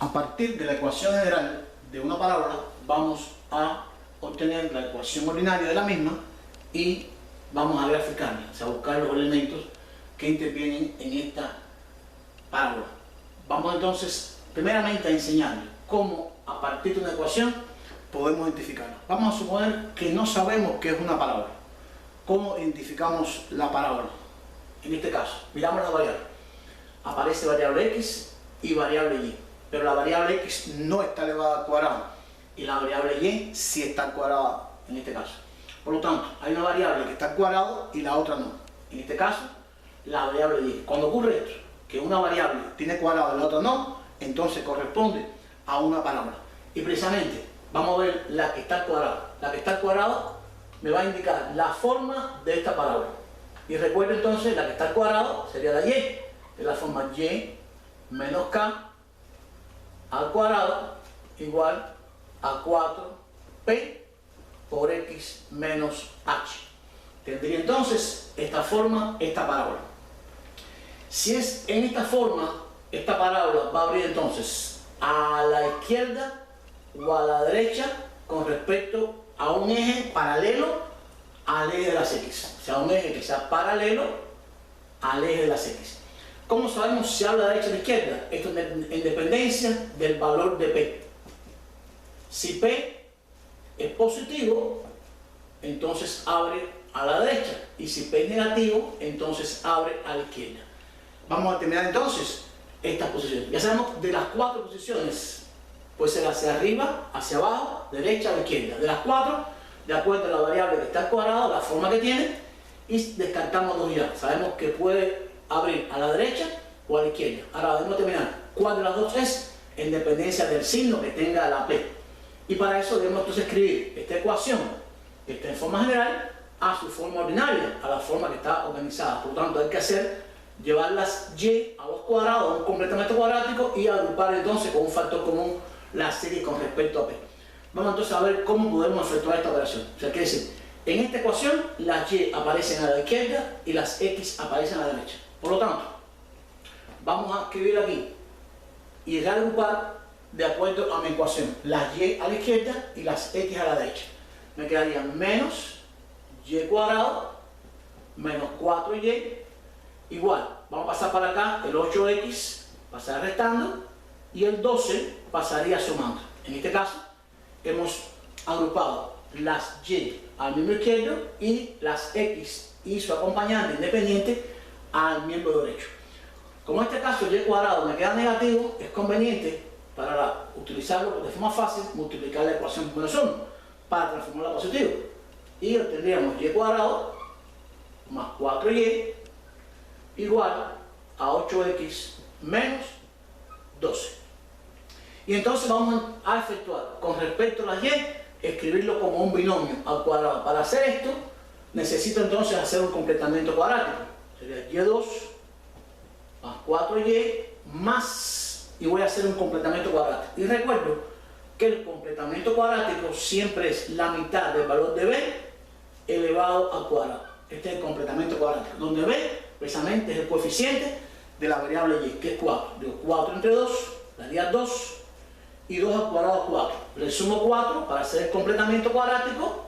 A partir de la ecuación general de una parábola vamos a obtener la ecuación ordinaria de la misma y vamos a graficarla, o sea, buscar los elementos que intervienen en esta parábola. Vamos entonces primeramente a enseñarles cómo a partir de una ecuación podemos identificarla. Vamos a suponer que no sabemos qué es una parábola. ¿Cómo identificamos la parábola? En este caso, miramos la variable. Aparece variable x y variable y, pero la variable x no está elevada al cuadrado y la variable y sí está al cuadrado en este caso. Por lo tanto, hay una variable que está al cuadrado y la otra no. En este caso, la variable y. Cuando ocurre esto, que una variable tiene cuadrado y la otra no, entonces corresponde a una parábola. Y precisamente, vamos a ver la que está al cuadrado. La que está al cuadrado me va a indicar la forma de esta parábola. Y recuerdo entonces, la que está al cuadrado sería la y, de la forma y menos k al cuadrado igual a 4p por x menos h. Tendría entonces esta forma, esta parábola. Si es en esta forma, esta parábola va a abrir entonces a la izquierda o a la derecha con respecto a un eje paralelo al eje de las x. O sea, un eje que sea paralelo al eje de las x. ¿Cómo sabemos si habla de derecha o de izquierda? Esto en dependencia del valor de p. Si p es positivo, entonces abre a la derecha. Y si p es negativo, entonces abre a la izquierda. Vamos a terminar entonces estas posiciones. Ya sabemos de las 4 posiciones. Puede ser hacia arriba, hacia abajo, derecha o izquierda. De las 4, de acuerdo a la variable que está al cuadrado, la forma que tiene, y descartamos 2 ya. Sabemos que puede abrir a la derecha o a la izquierda. Ahora debemos determinar cuál de las dos es en dependencia del signo que tenga la P. Y para eso debemos entonces escribir esta ecuación, que está en forma general, a su forma ordinaria, a la forma que está organizada. Por lo tanto, hay que llevar las y a los cuadrados, a un completamente cuadrático, y agrupar entonces con un factor común la serie con respecto a P. Vamos entonces a ver cómo podemos efectuar esta operación. O sea, quiere decir, en esta ecuación las y aparecen a la izquierda y las x aparecen a la derecha. Por lo tanto, vamos a escribir aquí y agrupar de acuerdo a mi ecuación las y a la izquierda y las x a la derecha. Me quedarían menos y cuadrado menos 4y igual. Vamos a pasar para acá, el 8x pasará restando y el 12 pasaría sumando. En este caso, hemos agrupado las y al miembro izquierdo y las x y su acompañante independiente al miembro derecho. Como en este caso y cuadrado me queda negativo, es conveniente para utilizarlo de forma fácil multiplicar la ecuación por menos 1 para transformarla a positivo. Y obtendríamos y cuadrado más 4y igual a 8x menos 12. Y entonces vamos a efectuar con respecto a las y, escribirlo como un binomio al cuadrado. Para hacer esto necesito entonces hacer un completamiento cuadrático. Sería y2 más 4y más, y voy a hacer un completamiento cuadrático. Y recuerdo que el completamiento cuadrático siempre es la mitad del valor de b elevado al cuadrado. Este es el completamiento cuadrático, donde b precisamente es el coeficiente de la variable y, que es 4. Digo, 4 entre 2 daría 2 y 2 al cuadrado 4. Le sumo 4 para hacer el completamiento cuadrático.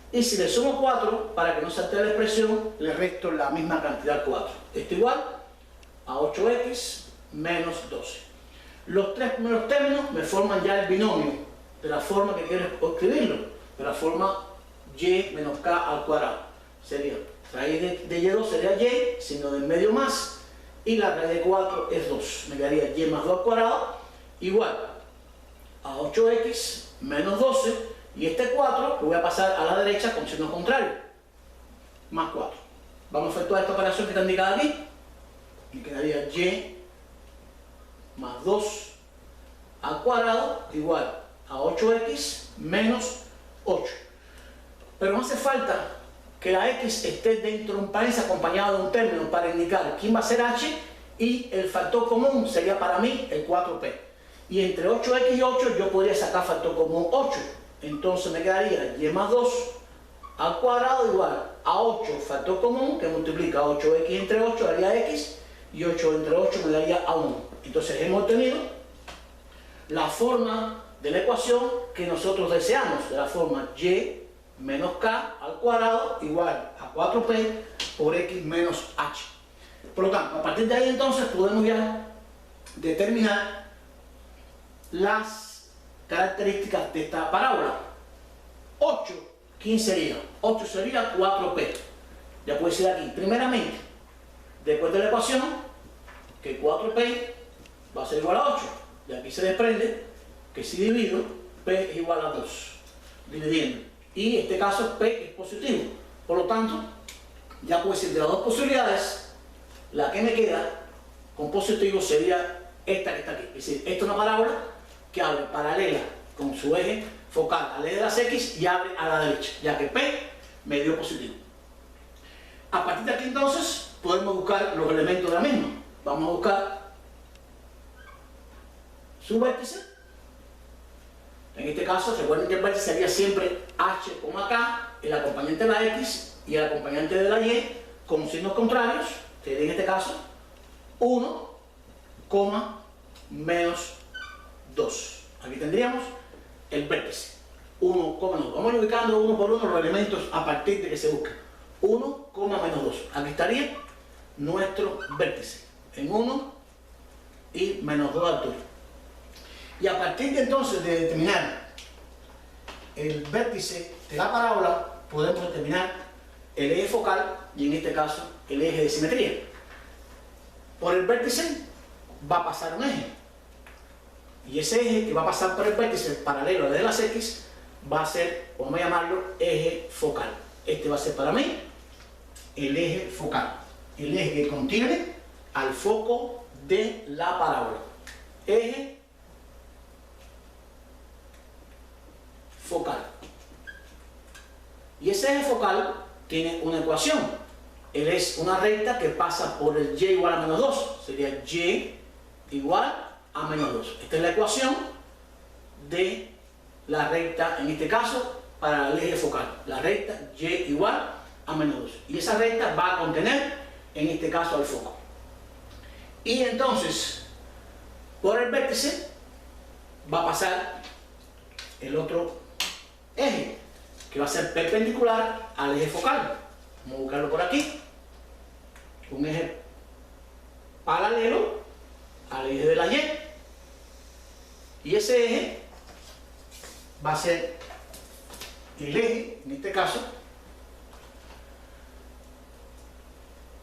Y si le sumo 4, para que no se altere la expresión, le resto la misma cantidad 4. Esto igual a 8x menos 12. Los 3 primeros términos me forman ya el binomio de la forma que quiero escribirlo, de la forma y menos k al cuadrado. Sería, raíz de y2 sería y, signo del medio más, y la raíz de 4 es 2. Me quedaría y más 2 al cuadrado igual a 8x menos 12. Y este 4 lo voy a pasar a la derecha con signo contrario, más 4. Vamos a efectuar esta operación que está indicada aquí. Me quedaría y más 2 al cuadrado igual a 8x menos 8. Pero no hace falta que la x esté dentro de un paréntesis acompañado de un término para indicar quién va a ser h, y el factor común sería para mí el 4p. Y entre 8x y 8 yo podría sacar factor común 8. Entonces me quedaría y más 2 al cuadrado igual a 8 factor común, que multiplica 8x entre 8 daría x, y 8 entre 8 me daría a 1. Entonces hemos obtenido la forma de la ecuación que nosotros deseamos, de la forma y menos k al cuadrado igual a 4p por x menos h. Por lo tanto, a partir de ahí entonces podemos ya determinar las características de esta parábola. 8, ¿quién sería? 8 sería 4p. Ya puede ser aquí, primeramente, después de la ecuación, que 4p va a ser igual a 8. De aquí se desprende que si divido, p es igual a 2, dividiendo. Y en este caso p es positivo. Por lo tanto, ya puede ser de las dos posibilidades, la que me queda con positivo sería esta que está aquí. Es decir, esta es una parábola que abre paralela con su eje focal al eje de las x y abre a la derecha, ya que p me dio positivo. A partir de aquí entonces podemos buscar los elementos de la misma. Vamos a buscar su vértice. En este caso, recuerden que el vértice sería siempre h, k, el acompañante de la x y el acompañante de la y con signos contrarios, sería en este caso 1, menos 2. Aquí tendríamos el vértice 1, menos 2. Vamos ubicando uno por uno los elementos a partir de que se busquen. 1, menos 2. Aquí estaría nuestro vértice en 1 y menos 2 de altura. Y a partir de entonces de determinar el vértice de la parábola, podemos determinar el eje focal y en este caso el eje de simetría. Por el vértice va a pasar un eje. Y ese eje que va a pasar por el vértice paralelo al de las x va a ser, vamos a llamarlo, eje focal. Este va a ser para mí el eje focal. El eje que contiene al foco de la parábola. Eje focal. Y ese eje focal tiene una ecuación. Él es una recta que pasa por el y igual a menos 2. Sería y igual a menos 2. Esta es la ecuación de la recta, en este caso, para el eje focal. La recta y igual a menos 2. Y esa recta va a contener, en este caso, al foco. Y entonces, por el vértice, va a pasar el otro eje, que va a ser perpendicular al eje focal. Vamos a buscarlo por aquí. Un eje paralelo al eje de la y. Y ese eje va a ser el eje, en este caso,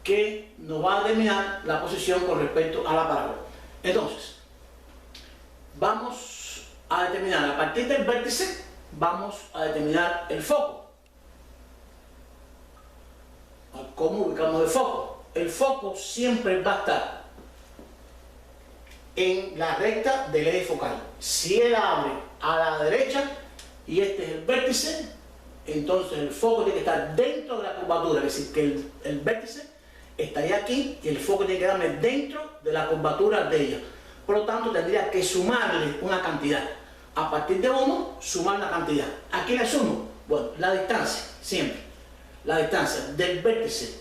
que nos va a determinar la posición con respecto a la parábola. Entonces, vamos a determinar, a partir del vértice, vamos a determinar el foco. ¿Cómo ubicamos el foco? El foco siempre va a estar en la recta del eje focal. Si él abre a la derecha y este es el vértice, entonces el foco tiene que estar dentro de la curvatura, es decir, que el vértice estaría aquí y el foco tiene que darme dentro de la curvatura de ella. Por lo tanto, tendría que sumarle una cantidad. A partir de 1, sumar la cantidad. ¿A qué le sumo? Bueno, la distancia, siempre. La distancia del vértice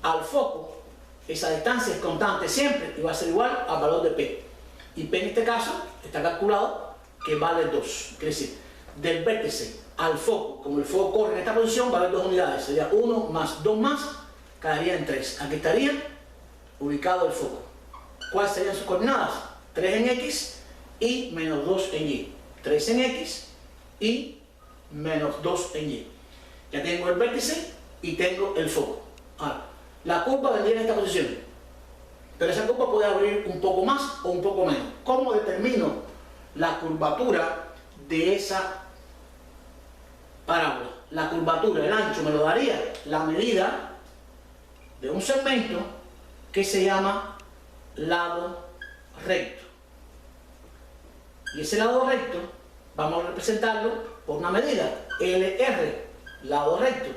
al foco, esa distancia es constante siempre y va a ser igual al valor de P. Y P en este caso está calculado que vale 2. Quiere decir, del vértice al foco, como el foco corre en esta posición, va a haber 2 unidades. Sería 1 más 2 más, quedaría en 3. Aquí estaría ubicado el foco. ¿Cuáles serían sus coordenadas? 3 en X y menos 2 en Y. 3 en X y menos 2 en Y. Ya tengo el vértice y tengo el foco. Ahora, la curva vendría en esta posición, pero esa curva puede abrir un poco más o un poco menos. ¿Cómo determino la curvatura de esa parábola? La curvatura, el ancho, me lo daría la medida de un segmento que se llama lado recto. Y ese lado recto vamos a representarlo por una medida, LR, lado recto.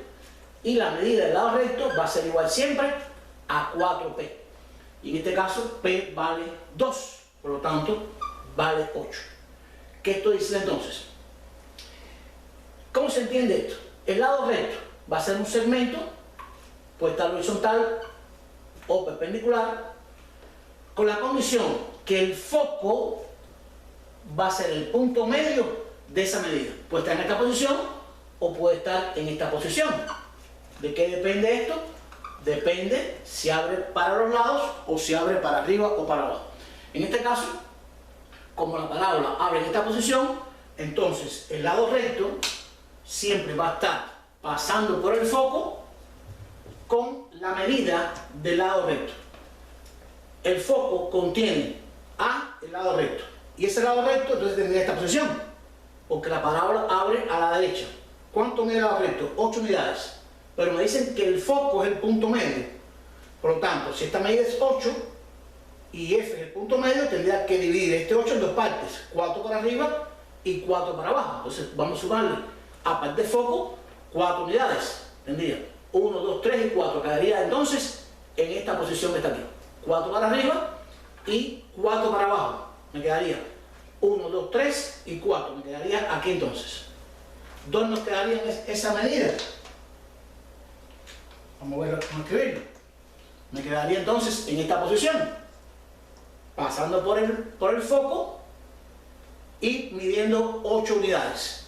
Y la medida del lado recto va a ser igual siempre a 4P. Y en este caso P vale 2, por lo tanto vale 8. ¿Qué estoy diciendo entonces? ¿Cómo se entiende esto? El lado recto va a ser un segmento, puede estar horizontal o perpendicular, con la condición que el foco va a ser el punto medio de esa medida. Puede estar en esta posición o puede estar en esta posición. ¿De qué depende esto? Depende si abre para los lados o si abre para arriba o para abajo. En este caso, como la parábola abre en esta posición, entonces el lado recto siempre va a estar pasando por el foco con la medida del lado recto. El foco contiene a el lado recto. Y ese lado recto entonces tendría esta posición, porque la parábola abre a la derecha. ¿Cuánto mide el lado recto? 8 unidades. Pero me dicen que el foco es el punto medio. Por lo tanto, si esta medida es 8 y F es el punto medio, tendría que dividir este 8 en dos partes, 4 para arriba y 4 para abajo. Entonces vamos a sumarle a parte del foco 4 unidades. Tendría 1, 2, 3 y 4. Quedaría entonces en esta posición que está aquí. 4 para arriba y 4 para abajo. Me quedaría 1, 2, 3 y 4. Me quedaría aquí entonces. ¿Dónde nos quedaría esa medida? Vamos a escribirlo. Me quedaría entonces en esta posición, pasando por el foco y midiendo 8 unidades.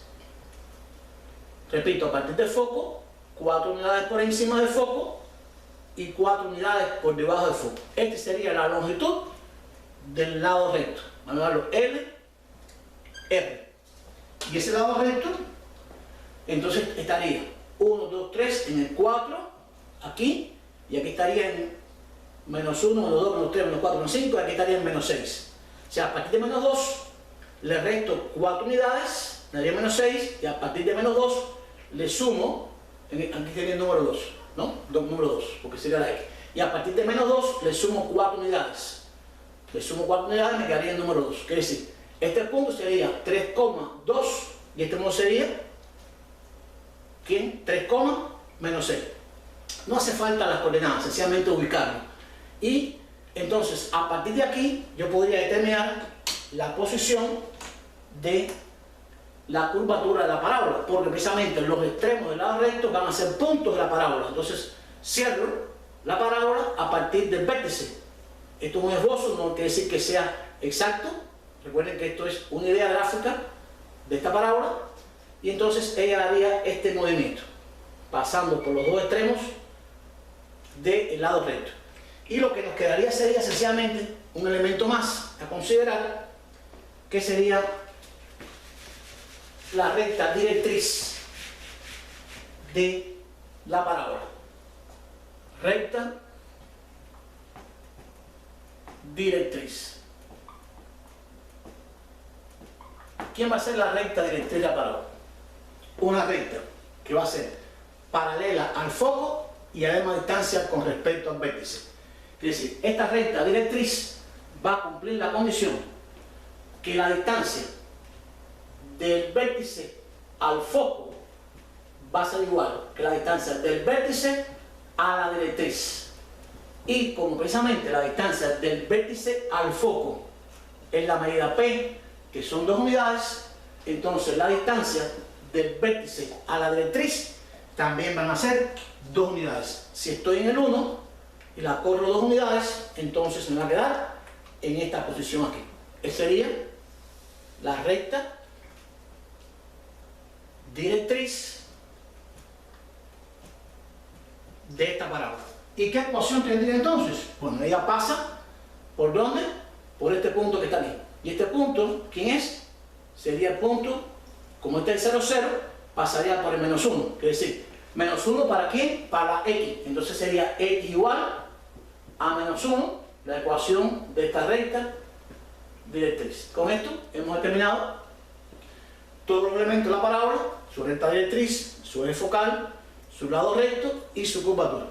Repito, a partir del foco, 4 unidades por encima del foco y 4 unidades por debajo del foco. Esta sería la longitud del lado recto. Vamos a llamarlo L, R. Y ese lado recto, entonces estaría 1, 2, 3 en el 4, aquí, y aquí estaría en menos 1, menos 2, menos 3, menos 4, menos 5, y aquí estaría en menos 6. O sea, a partir de menos 2 le resto 4 unidades, me daría menos 6, y a partir de menos 2 le sumo, aquí sería el número 2, ¿no? Número 2, porque sería la X. Y a partir de menos 2 le sumo 4 unidades. Le sumo 4 unidades, me quedaría el número 2. Quiere decir, este punto sería 3,2, y este punto sería, ¿quién? 3, menos 6. No hace falta las coordenadas, sencillamente ubicarlo. Y entonces, a partir de aquí, yo podría determinar la posición de la curvatura de la parábola, porque precisamente los extremos del lado recto van a ser puntos de la parábola. Entonces, cierro la parábola a partir del vértice. Esto es un esbozo, no quiere decir que sea exacto. Recuerden que esto es una idea gráfica de esta parábola. Y entonces ella haría este movimiento, pasando por los dos extremos del lado recto. Y lo que nos quedaría sería sencillamente un elemento más a considerar, que sería la recta directriz de la parábola. Recta directriz. ¿Quién va a ser la recta directriz de la parábola? Una recta que va a ser paralela al foco y a la misma distancia con respecto al vértice. Es decir, esta recta directriz va a cumplir la condición que la distancia del vértice al foco va a ser igual que la distancia del vértice a la directriz. Y como precisamente la distancia del vértice al foco es la medida P, que son 2 unidades, entonces la distancia del vértice a la directriz también van a ser 2 unidades. Si estoy en el 1 y la corro 2 unidades, entonces me va a quedar en esta posición aquí. Esa sería la recta directriz de esta parábola. ¿Y qué ecuación tendría entonces? Bueno, ella pasa, ¿por dónde? Por este punto que está aquí. Y este punto, ¿quién es? Sería el punto, como este es el 0, 0, pasaría por el menos 1. Quiere decir, menos 1 ¿para quién? Para x. Entonces sería x igual a menos 1, la ecuación de esta recta directriz. Con esto hemos determinado todos los elementos de la parábola, su recta directriz, su eje focal, su lado recto y su curvatura.